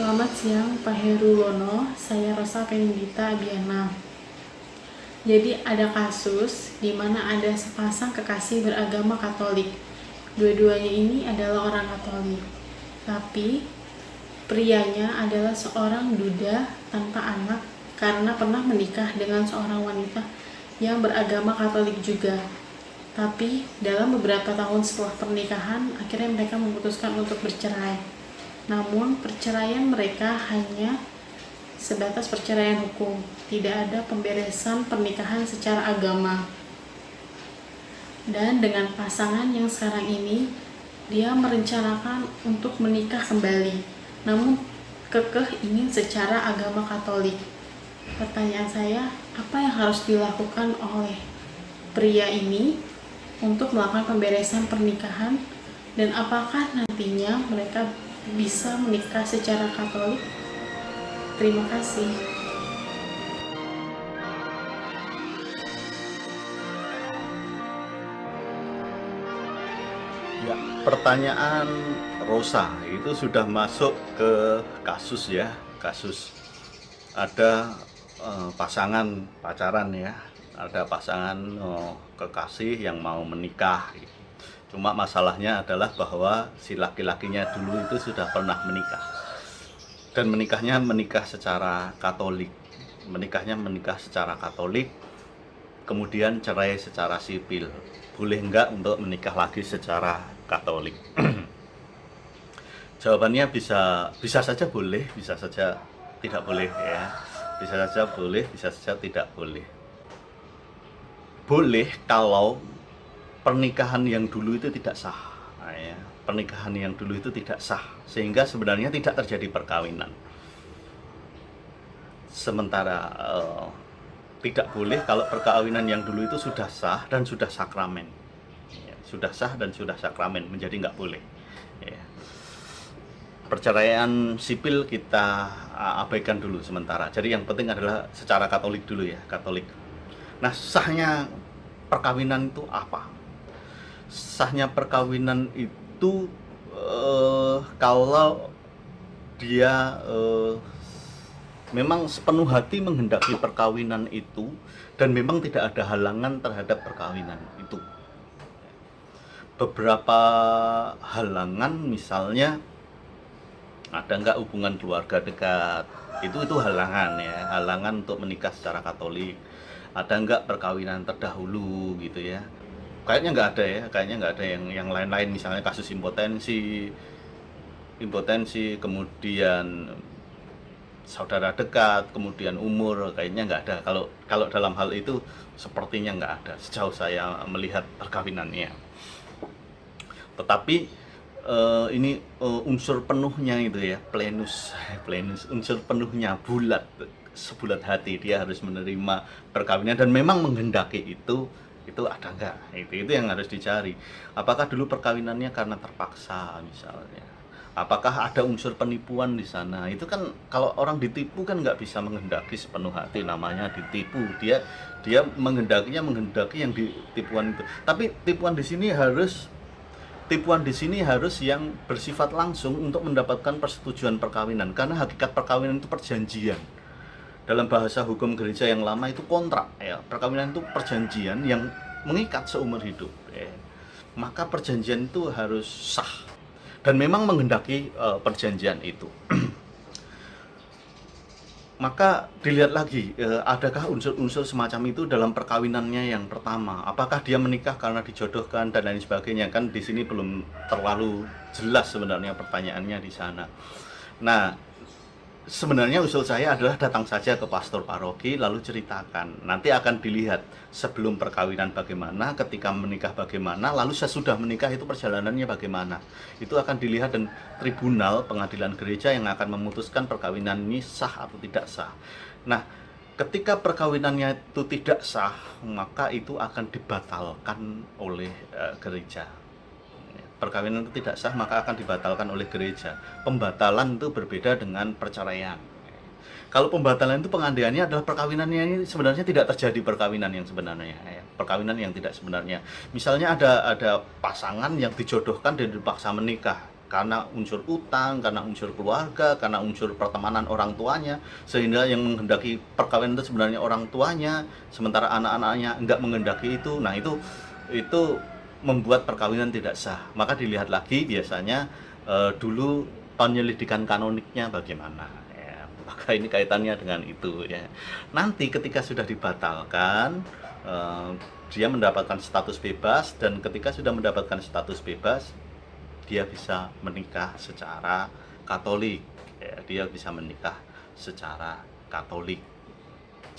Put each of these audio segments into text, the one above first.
Selamat siang Pak Herulono, saya Rosa Penindita Abiana. Jadi ada kasus di mana ada sepasang kekasih beragama Katolik. Dua-duanya ini adalah orang Katolik. Tapi prianya adalah seorang duda tanpa anak karena pernah menikah dengan seorang wanita yang beragama Katolik juga. Tapi dalam beberapa tahun setelah pernikahan, akhirnya mereka memutuskan untuk bercerai. Namun perceraian mereka hanya sebatas perceraian hukum, tidak ada pemberesan pernikahan secara agama. Dan dengan pasangan yang sekarang ini, dia merencanakan untuk menikah kembali, namun kekeh ingin secara agama Katolik. Pertanyaan saya, apa yang harus dilakukan oleh pria ini untuk melakukan pemberesan pernikahan, dan apakah nantinya mereka bisa menikah secara Katolik? Terima kasih. Ya, pertanyaan Rosa itu sudah masuk ke kasus ya, kasus ada pasangan pacaran ya, ada pasangan kekasih yang mau menikah. Cuma masalahnya adalah bahwa si laki-lakinya dulu itu sudah pernah menikah, dan menikah secara Katolik, menikah secara Katolik, kemudian cerai secara sipil. Boleh enggak untuk menikah lagi secara Katolik? Jawabannya bisa saja boleh, bisa saja tidak boleh ya. Bisa saja boleh, bisa saja tidak boleh. Boleh kalau pernikahan yang dulu itu tidak sah. Nah, ya. Pernikahan yang dulu itu tidak sah, sehingga sebenarnya tidak terjadi perkawinan. Sementara tidak boleh kalau perkawinan yang dulu itu sudah sah dan sudah sakramen ya, sudah sah dan sudah sakramen, menjadi nggak boleh ya. Perceraian sipil kita abaikan dulu sementara, jadi yang penting adalah secara Katolik dulu ya, Katolik. Nah, sahnya perkawinan itu apa? Sahnya perkawinan itu kalau dia memang sepenuh hati menghendaki perkawinan itu, dan memang tidak ada halangan terhadap perkawinan itu. Beberapa halangan, misalnya ada enggak hubungan keluarga dekat, itu halangan ya, halangan untuk menikah secara Katolik. Ada enggak perkawinan terdahulu gitu ya, kayaknya enggak ada ya, kayaknya enggak ada yang lain-lain, misalnya kasus impotensi, kemudian saudara dekat, kemudian umur, kayaknya nggak ada. Kalau dalam hal itu sepertinya nggak ada sejauh saya melihat perkawinannya. Tetapi ini unsur penuhnya itu ya, plenus, unsur penuhnya bulat, sebulat hati, dia harus menerima perkawinan dan memang menghendaki itu ada nggak? Itu yang harus dicari. Apakah dulu perkawinannya karena terpaksa misalnya? Apakah ada unsur penipuan di sana? Itu kan kalau orang ditipu kan nggak bisa menghendaki sepenuh hati, namanya ditipu. Dia menghendaki yang ditipuan itu. Tapi tipuan di sini harus yang bersifat langsung untuk mendapatkan persetujuan perkawinan, karena hakikat perkawinan itu perjanjian. Dalam bahasa hukum gereja yang lama itu kontrak ya. Perkawinan itu perjanjian yang mengikat seumur hidup ya. Maka perjanjian itu harus sah dan memang menghendaki perjanjian itu. Maka dilihat lagi, adakah unsur-unsur semacam itu dalam perkawinannya yang pertama? Apakah dia menikah karena dijodohkan dan lain sebagainya? Kan di sini belum terlalu jelas sebenarnya pertanyaannya di sana. Nah, sebenarnya usul saya adalah datang saja ke pastor paroki lalu ceritakan. Nanti akan dilihat sebelum perkawinan bagaimana, ketika menikah bagaimana, lalu sesudah menikah itu perjalanannya bagaimana. Itu akan dilihat, dan tribunal pengadilan gereja yang akan memutuskan perkawinan ini sah atau tidak sah. Nah, ketika perkawinannya itu tidak sah, maka itu akan dibatalkan oleh gereja. Perkawinan itu tidak sah maka akan dibatalkan oleh gereja. Pembatalan itu berbeda dengan perceraian. Kalau pembatalan itu pengandaiannya adalah perkawinannya ini sebenarnya tidak terjadi, perkawinan yang sebenarnya ya. Perkawinan yang tidak sebenarnya. Misalnya ada pasangan yang dijodohkan dan dipaksa menikah. karena unsur utang, karena unsur keluarga, karena unsur pertemanan orang tuanya, sehingga yang menghendaki perkawinan itu sebenarnya orang tuanya, sementara anak-anaknya enggak menghendaki itu. Nah, itu membuat perkawinan tidak sah. Maka dilihat lagi biasanya dulu penyelidikan kanoniknya bagaimana ya. Maka ini kaitannya dengan itu ya. Nanti ketika sudah dibatalkan, dia mendapatkan status bebas, dan ketika sudah mendapatkan status bebas, dia bisa menikah secara Katolik ya, dia bisa menikah secara Katolik.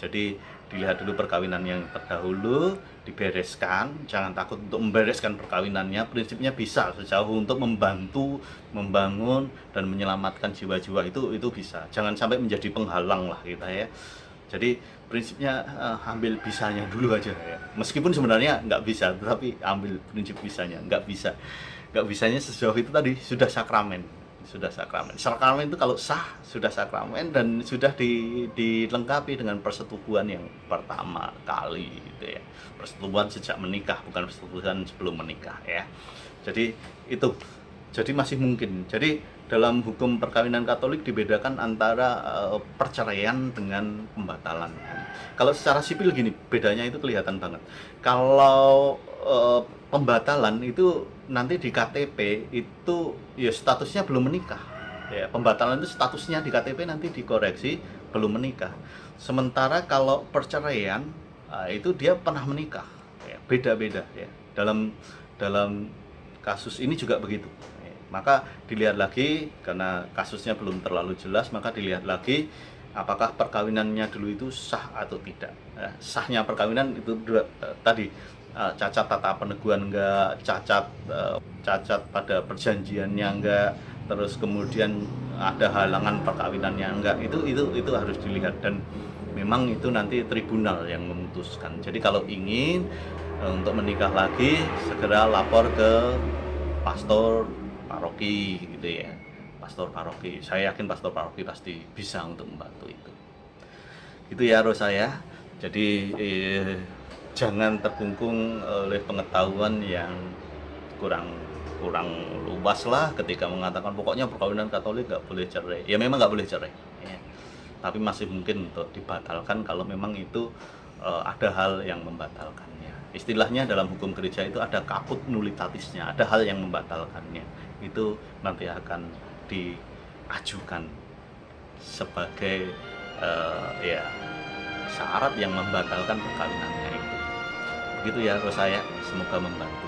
Jadi dilihat dulu perkawinan yang terdahulu, dibereskan, jangan takut untuk membereskan perkawinannya. Prinsipnya bisa sejauh untuk membantu, membangun dan menyelamatkan jiwa-jiwa, itu bisa. Jangan sampai menjadi penghalang lah kita ya. Jadi prinsipnya ambil bisanya dulu aja ya. Meskipun sebenarnya nggak bisa, tetapi ambil prinsip bisanya. Nggak bisanya sejauh itu tadi sudah sakramen. Sakramen itu kalau sah sudah sakramen dan sudah dilengkapi dengan persetubuhan yang pertama kali gitu ya. Persetubuhan sejak menikah, bukan persetubuhan sebelum menikah ya. Jadi itu. Jadi masih mungkin. Jadi dalam hukum perkawinan Katolik dibedakan antara perceraian dengan pembatalan. Kalau secara sipil gini, bedanya itu kelihatan banget. Kalau pembatalan itu nanti di KTP itu ya statusnya belum menikah. Ya, pembatalan itu statusnya di KTP nanti dikoreksi belum menikah. Sementara kalau perceraian itu dia pernah menikah. Ya, beda-beda ya. Dalam kasus ini juga begitu. Maka dilihat lagi, karena kasusnya belum terlalu jelas, maka dilihat lagi apakah perkawinannya dulu itu sah atau tidak. Sahnya perkawinan itu tadi cacat tata peneguhan enggak, cacat pada perjanjiannya enggak, terus kemudian ada halangan perkawinannya enggak, itu harus dilihat, dan memang itu nanti tribunal yang memutuskan. Jadi kalau ingin untuk menikah lagi, segera lapor ke pastor paroki gitu ya, pastor paroki. Saya yakin pastor paroki pasti bisa untuk membantu itu. Itu ya Rosa ya. Jadi jangan terkungkung oleh pengetahuan yang kurang luas lah ketika mengatakan pokoknya perkawinan Katolik nggak boleh cerai. Ya memang nggak boleh cerai. Ya. Tapi masih mungkin untuk dibatalkan kalau memang itu ada hal yang membatalkannya. Istilahnya dalam hukum gereja itu ada caput nullitatisnya, ada hal yang membatalkannya. Itu nanti akan diajukan sebagai ya syarat yang membatalkan perkawinannya itu. Begitu ya Rosa ya, semoga membantu.